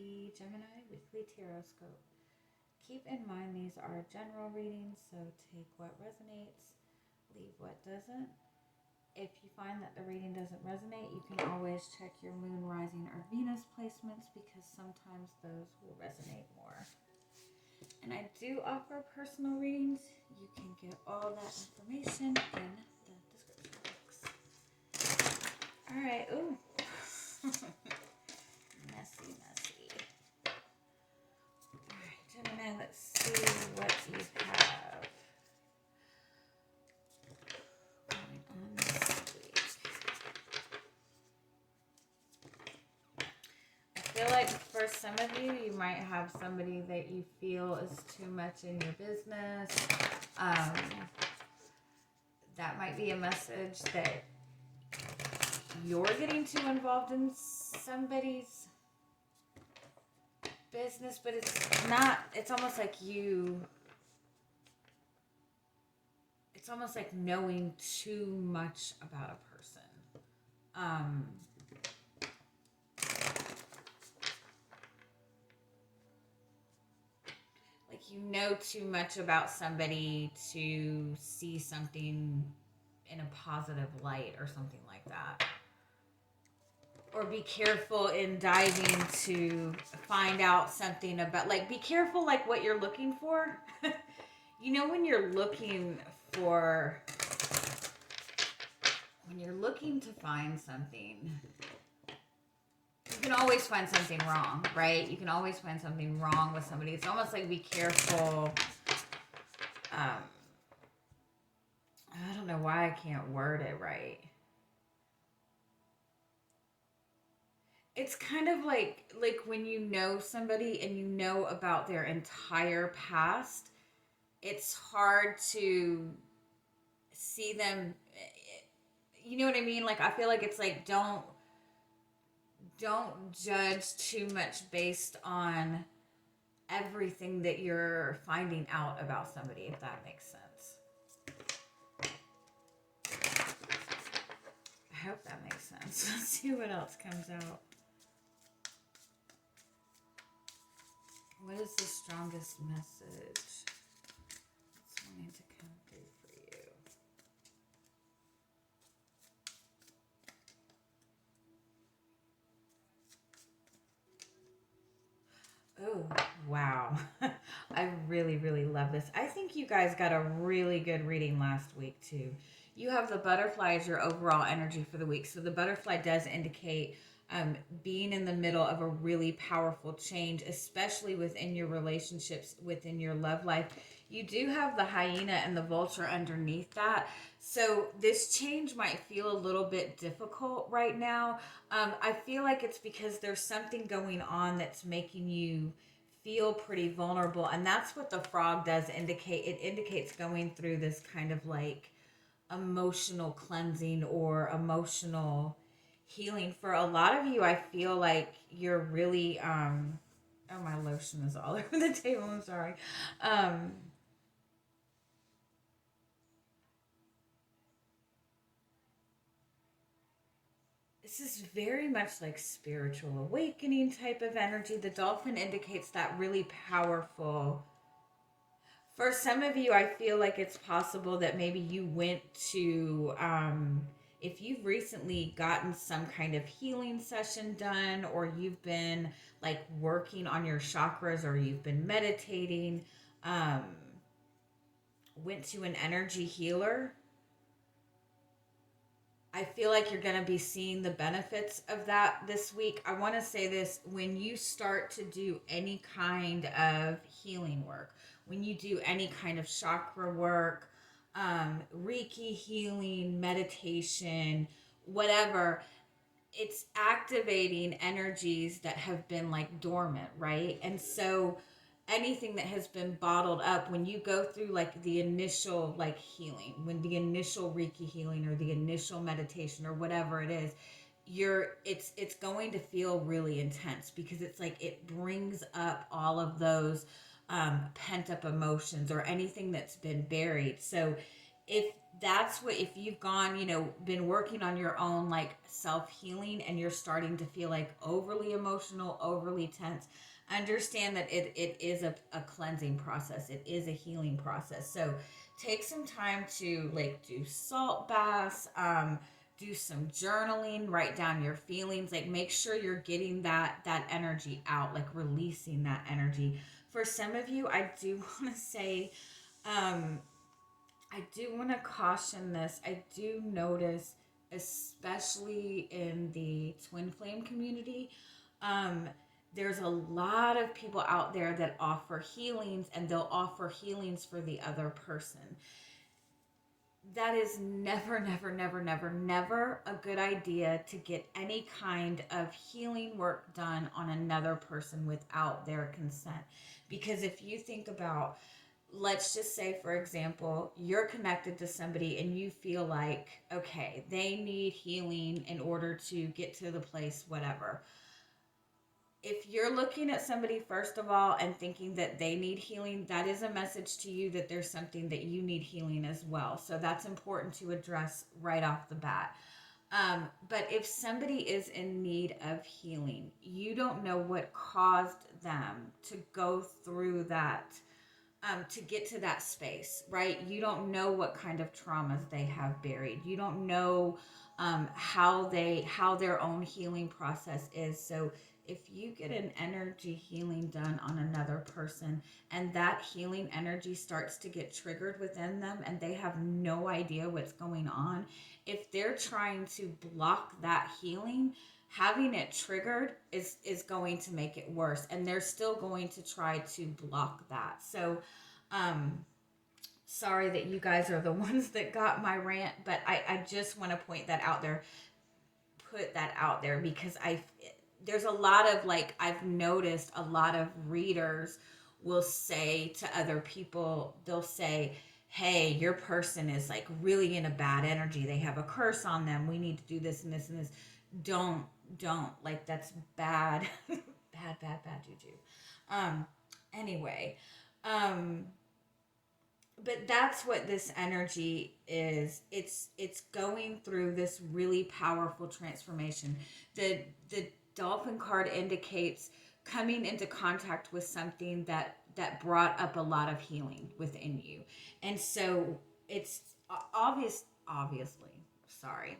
the Gemini Weekly Tarotscope. Keep in mind these are general readings, so take what resonates, leave what doesn't. If you find that the reading doesn't resonate, you can always check your moon, rising, or Venus placements because sometimes those will resonate more. And I do offer personal readings. You can get all that information in the description box. Alright, ooh. Messy. Alright, Gemini, let's see what you have going on this week. I feel like for some of you, you might have somebody that you feel is too much in your business. That might be a message that you're getting too involved in somebody's business, but it's not, it's almost like it's almost like knowing too much about a person. Like you know too much about somebody to see something in a positive light or something like that. Or be careful in diving to find out something about, like, be careful, like, what you're looking for. You know, when you're looking to find something, you can always find something wrong, right? You can always find something wrong with somebody. It's almost like be careful. I don't know why I can't word it right. It's kind of like when you know somebody and you know about their entire past, it's hard to see them. You know what I mean? Like, I feel like it's like, don't judge too much based on everything that you're finding out about somebody, if that makes sense. I hope that makes sense. Let's see what else comes out. What is the strongest message that's wanting to come through for you? Oh, wow. I really, really love this. I think you guys got a really good reading last week, too. You have the butterfly as your overall energy for the week. So the butterfly does indicate being in the middle of a really powerful change, especially within your relationships, within your love life. You do have the hyena and the vulture underneath that. So this change might feel a little bit difficult right now. I feel like it's because there's something going on that's making you feel pretty vulnerable. And that's what the frog does indicate. It indicates going through this kind of like emotional cleansing or emotional healing. For a lot of you, I feel like you're really oh, my lotion is all over the table, I'm sorry. This is very much like spiritual awakening type of energy. The dolphin indicates that really powerful. For some of you, I feel like it's possible that maybe you went to if you've recently gotten some kind of healing session done, or you've been like working on your chakras, or you've been meditating, went to an energy healer. I feel like you're going to be seeing the benefits of that this week. I want to say this: when you start to do any kind of healing work, when you do any kind of chakra work, Reiki healing, meditation, whatever, it's activating energies that have been like dormant, right? And so anything that has been bottled up, when you go through like the initial like healing, when the initial Reiki healing or the initial meditation or whatever it is, it's going to feel really intense, because it's like it brings up all of those pent up emotions or anything that's been buried. So if if you've gone, been working on your own like self healing and you're starting to feel like overly emotional, overly tense, understand that it is a cleansing process. It is a healing process. So take some time to like do salt baths, do some journaling, write down your feelings, like make sure you're getting that energy out, like releasing that energy. For some of you, I do want to say, um, I do want to caution this. I do notice, especially in the twin flame community, um, there's a lot of people out there that offer healings, and they'll offer healings for the other person. That is never, never, never, never, never a good idea to get any kind of healing work done on another person without their consent. Because if you think about, let's just say, for example, you're connected to somebody and you feel like, okay, they need healing in order to get to the place, whatever. If you're looking at somebody, first of all, and thinking that they need healing, that is a message to you that there's something that you need healing as well. So that's important to address right off the bat. But if somebody is in need of healing, you don't know what caused them to go through that, to get to that space, right? You don't know what kind of traumas they have buried. You don't know how their own healing process is. So if you get an energy healing done on another person and that healing energy starts to get triggered within them and they have no idea what's going on, if they're trying to block that healing, having it triggered is going to make it worse, and they're still going to try to block that. So um sorry that you guys are the ones that got my rant, but I just want to point that out there, put that out there, because there's a lot of, like, I've noticed a lot of readers will say to other people, they'll say, hey, your person is like really in a bad energy, they have a curse on them, we need to do this and this and this. don't don't, like, that's bad. Bad juju. um anyway, um but that's what this energy is. It's going through this really powerful transformation. The dolphin card indicates coming into contact with something that brought up a lot of healing within you. And so it's obviously, sorry,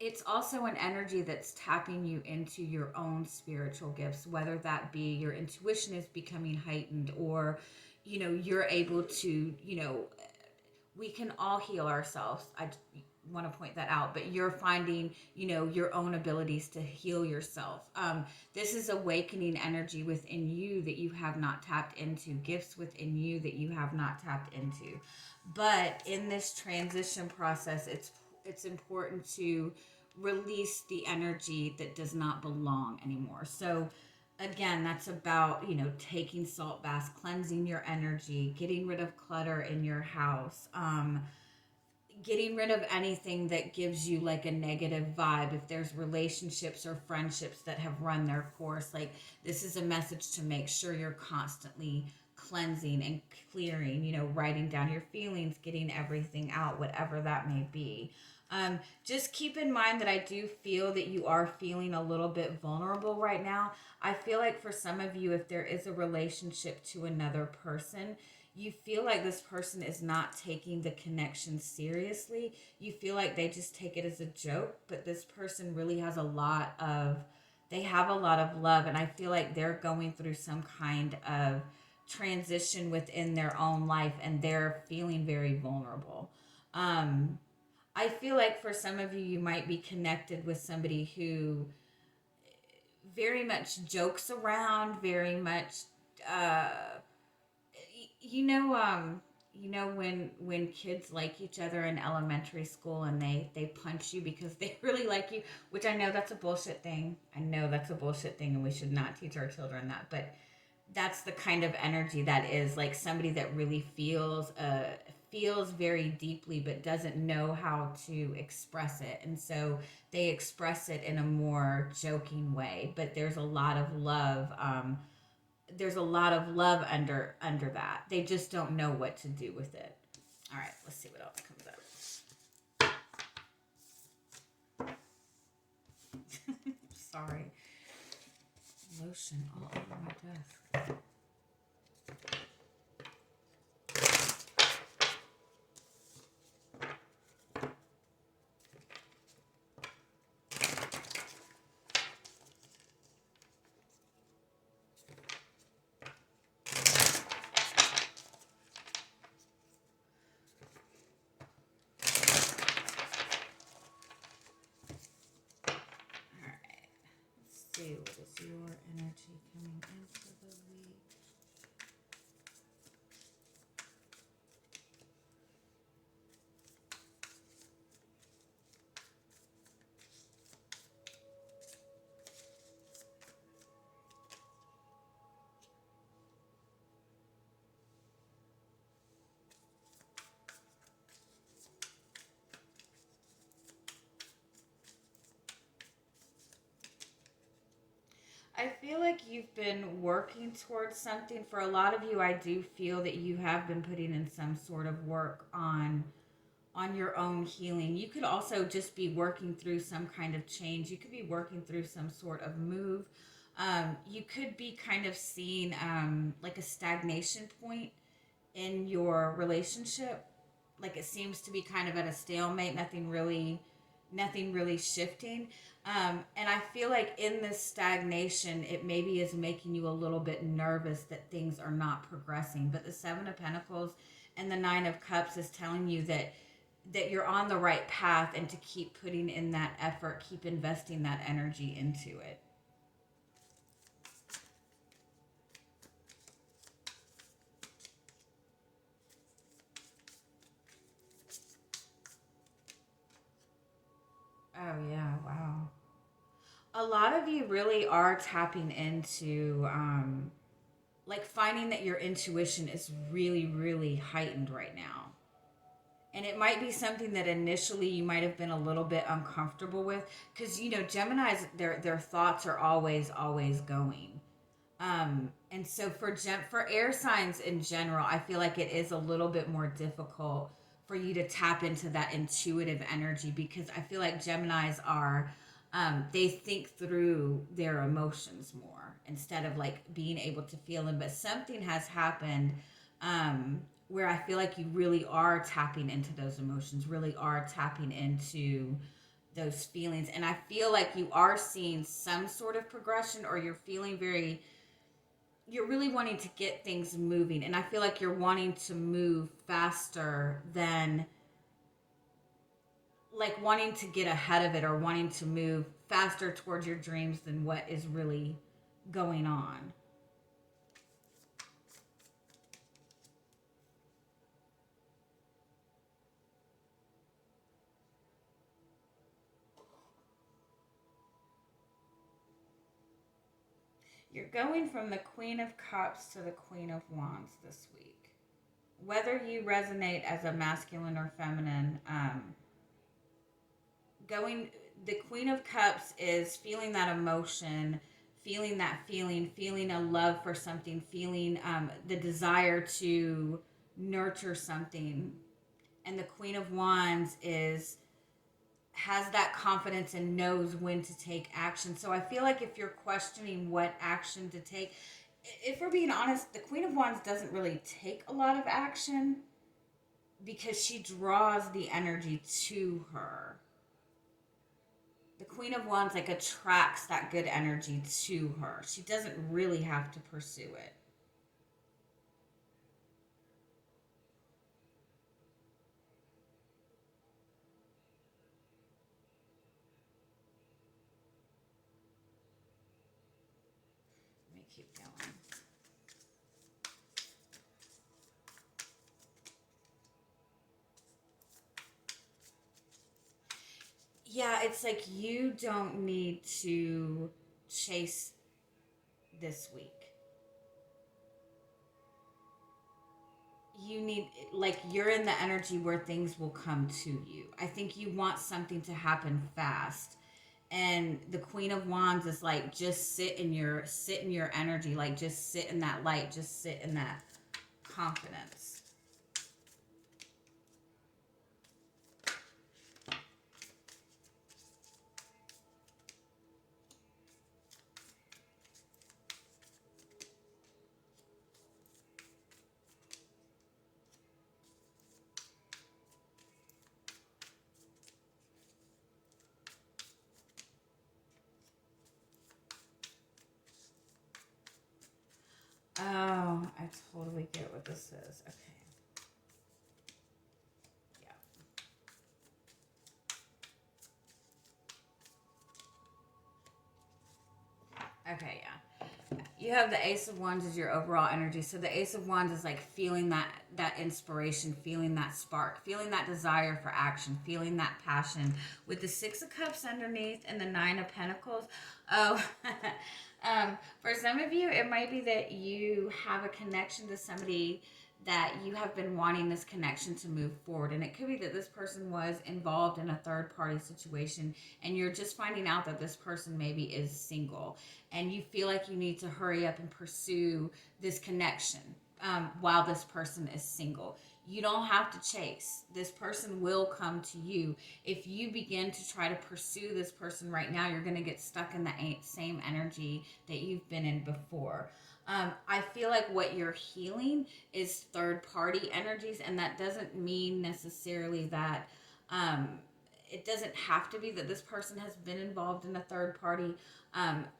it's also an energy that's tapping you into your own spiritual gifts, whether that be your intuition is becoming heightened, or you're able to, we can all heal ourselves. I want to point that out, but you're finding, your own abilities to heal yourself. This is awakening energy within you that you have not tapped into, gifts within you that you have not tapped into. But in this transition process, it's important to release the energy that does not belong anymore. So again, that's about, taking salt baths, cleansing your energy, getting rid of clutter in your house, getting rid of anything that gives you like a negative vibe. If there's relationships or friendships that have run their course, like, this is a message to make sure you're constantly cleansing and clearing, writing down your feelings, getting everything out, whatever that may be. Just keep in mind that I do feel that you are feeling a little bit vulnerable right now. I feel like for some of you, if there is a relationship to another person, you feel like this person is not taking the connection seriously. You feel like they just take it as a joke, but this person really has they have a lot of love, and I feel like they're going through some kind of transition within their own life, and they're feeling very vulnerable. Um, I feel like for some of you, you might be connected with somebody who very much jokes around, very much, uh, you know, when kids like each other in elementary school and they punch you because they really like you, which I know that's a bullshit thing. I know that's a bullshit thing, and we should not teach our children that. But that's the kind of energy that is like somebody that really feels very deeply but doesn't know how to express it, and so they express it in a more joking way, but there's a lot of love. There's a lot of love under that. They just don't know what to do with it. All right, let's see what else comes up. Sorry. Lotion all over my desk. See what is your energy coming into the week. I feel like you've been working towards something. For a lot of you, I do feel that you have been putting in some sort of work on your own healing. You could also just be working through some kind of change. You could be working through some sort of move. You could be kind of seeing like a stagnation point in your relationship. Like it seems to be kind of at a stalemate, nothing really shifting. And I feel like in this stagnation, it maybe is making you a little bit nervous that things are not progressing. But the Seven of Pentacles and the Nine of Cups is telling you that you're on the right path, and to keep putting in that effort, keep investing that energy into it. Oh yeah, wow. A lot of you really are tapping into like finding that your intuition is really really heightened right now. And it might be something that initially you might have been a little bit uncomfortable with, because you know Gemini's, their thoughts are always going. And so for air signs in general, I feel like it is a little bit more difficult for you to tap into that intuitive energy, because I feel like Geminis are they think through their emotions more instead of like being able to feel them. But something has happened where I feel like you really are tapping into those emotions, really are tapping into those feelings. And I feel like you are seeing some sort of progression, or you're really wanting to get things moving. And I feel like you're wanting to move faster than, like wanting to get ahead of it, or wanting to move faster towards your dreams than what is really going on. You're going from the Queen of Cups to the Queen of Wands this week. Whether you resonate as a masculine or feminine, going the Queen of Cups is feeling that emotion, feeling that feeling a love for something, feeling the desire to nurture something. And the Queen of Wands is has that confidence and knows when to take action. So I feel like if you're questioning what action to take, if we're being honest, the Queen of Wands doesn't really take a lot of action because she draws the energy to her. The Queen of Wands like attracts that good energy to her. She doesn't really have to pursue it. Let me keep going. Yeah, it's like you don't need to chase this week. You need, like, you're in the energy where things will come to you. I think you want something to happen fast. And the Queen of Wands is like, just sit in your energy, like just sit in that light, just sit in that confidence. Oh, I totally get what this is. Okay. Yeah. Okay, yeah. You have the Ace of Wands as your overall energy. So the Ace of Wands is like feeling that inspiration, feeling that spark, feeling that desire for action, feeling that passion. With the Six of Cups underneath and the Nine of Pentacles, oh, for some of you, it might be that you have a connection to somebody that you have been wanting this connection to move forward. And it could be that this person was involved in a third party situation and you're just finding out that this person maybe is single and you feel like you need to hurry up and pursue this connection while this person is single. You don't have to chase. This person will come to you. If you begin to try to pursue this person right now, you're going to get stuck in the same energy that you've been in before. I feel like what you're healing is third party energies, and that doesn't mean necessarily that it doesn't have to be that this person has been involved in a third party.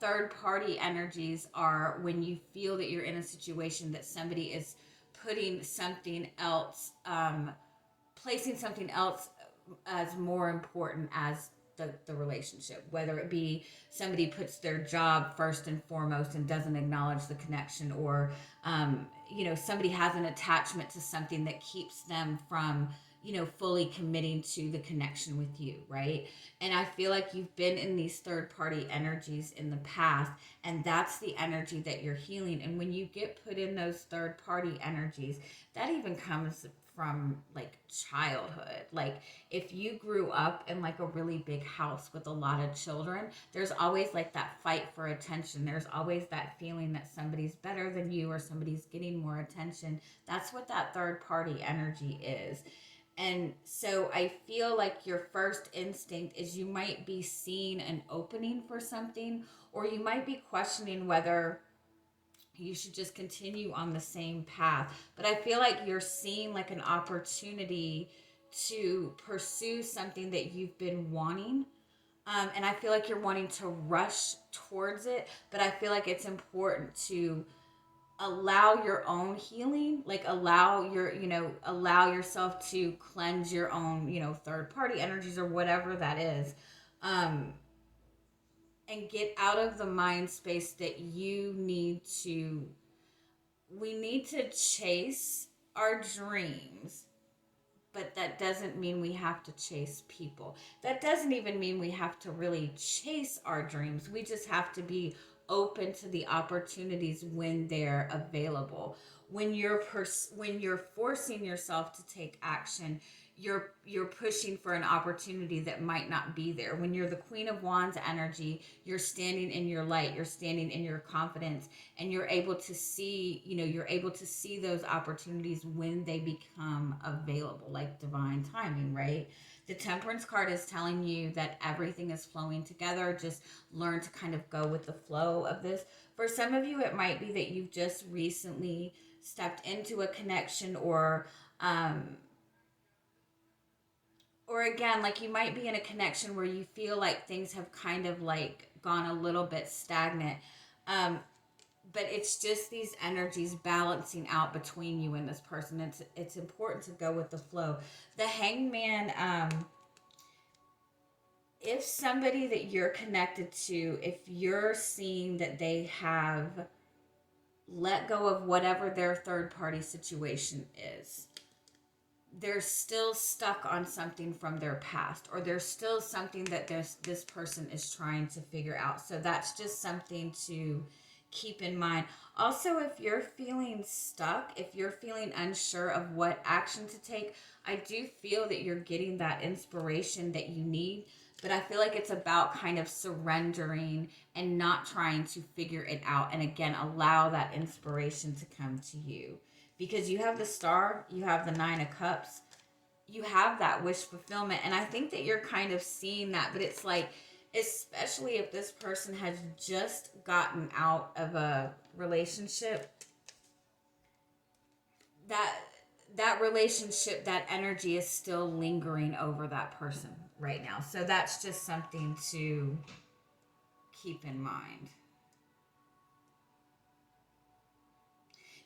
Third party energies are when you feel that you're in a situation that somebody is putting something else, placing something else as more important as the relationship, whether it be somebody puts their job first and foremost and doesn't acknowledge the connection, or somebody has an attachment to something that keeps them from fully committing to the connection with you, right? And I feel like you've been in these third party energies in the past, and that's the energy that you're healing. And when you get put in those third party energies, that even comes from like childhood. Like if you grew up in like a really big house with a lot of children, there's always like that fight for attention. There's always that feeling that somebody's better than you or somebody's getting more attention. That's what that third party energy is. And so I feel like your first instinct is you might be seeing an opening for something, or you might be questioning whether you should just continue on the same path. But I feel like you're seeing like an opportunity to pursue something that you've been wanting. And I feel like you're wanting to rush towards it, but I feel like it's important to allow your own healing, like allow yourself to cleanse your own third party energies or whatever that is, um and get out of the mind space that we need to chase our dreams, but that doesn't mean we have to chase people. That doesn't even mean we have to really chase our dreams. We just have to be open to the opportunities when they're available. When you're forcing yourself to take action, you're pushing for an opportunity that might not be there. When you're the Queen of Wands energy, you're standing in your light, you're standing in your confidence, and you're able to see, you're able to see those opportunities when they become available, like divine timing, right? The Temperance card is telling you that everything is flowing together. Just learn to kind of go with the flow of this. For some of you, it might be that you've just recently stepped into a connection, or again, like you might be in a connection where you feel like things have kind of like gone a little bit stagnant. But it's just these energies balancing out between you and this person. It's important to go with the flow. The Hangman, if somebody that you're connected to, if you're seeing that they have let go of whatever their third party situation is, they're still stuck on something from their past, or there's still something that this person is trying to figure out. So that's just something to keep in mind. Also, if you're feeling stuck, if you're feeling unsure of what action to take, I do feel that you're getting that inspiration that you need, but I feel like it's about kind of surrendering and not trying to figure it out, and again, allow that inspiration to come to you. Because you have the Star, you have the Nine of Cups, you have that wish fulfillment. And I think that you're kind of seeing that, but it's like, especially if this person has just gotten out of a relationship, that relationship, that energy is still lingering over that person right now. So that's just something to keep in mind.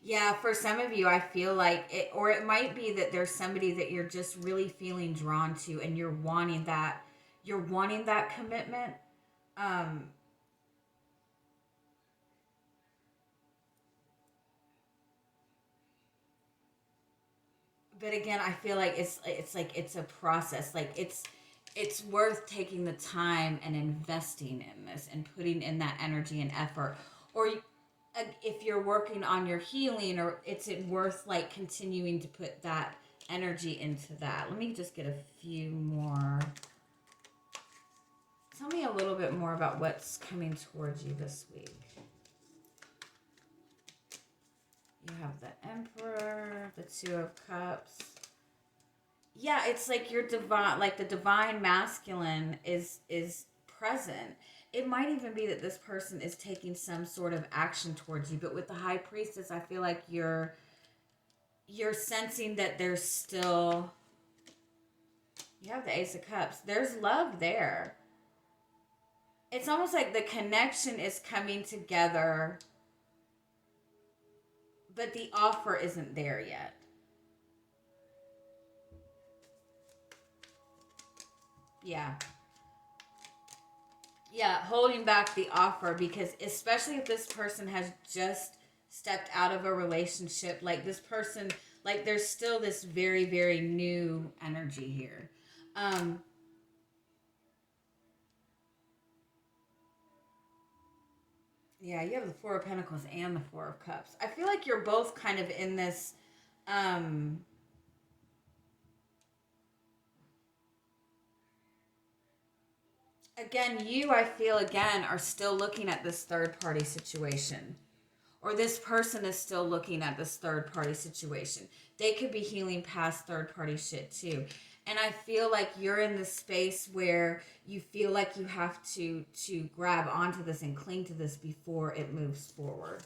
Yeah, for some of you, I feel like it, or it might be that there's somebody that you're just really feeling drawn to, and you're wanting that commitment. Um, but again, I feel like it's like it's a process. Like it's worth taking the time and investing in this and putting in that energy and effort. Or if you're working on your healing, or it's worth like continuing to put that energy into that. Let me just get a few more. Tell me a little bit more about what's coming towards you this week. You have the Emperor, the Two of Cups. Yeah, it's like your divine, like the divine masculine is present. It might even be that this person is taking some sort of action towards you, but with the High Priestess, I feel like you're sensing that there's still, you have the Ace of Cups. There's love there. It's almost like the connection is coming together, but the offer isn't there yet. Yeah. Yeah, holding back the offer, because especially if this person has just stepped out of a relationship, like this person, like there's still this very, very new energy here. Um, yeah, you have the Four of Pentacles and the Four of Cups. I feel like you're both kind of in this. Um, Again, you, I feel, again, are still looking at this third party situation, or this person is still looking at this third party situation. They could be healing past third party shit too. And I feel like you're in this space where you feel like you have to grab onto this and cling to this before it moves forward.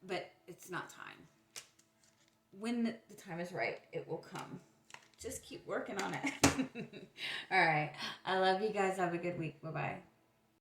But it's not time. When the time is right, it will come. Just keep working on it. All right. I love you guys. Have a good week. Bye-bye.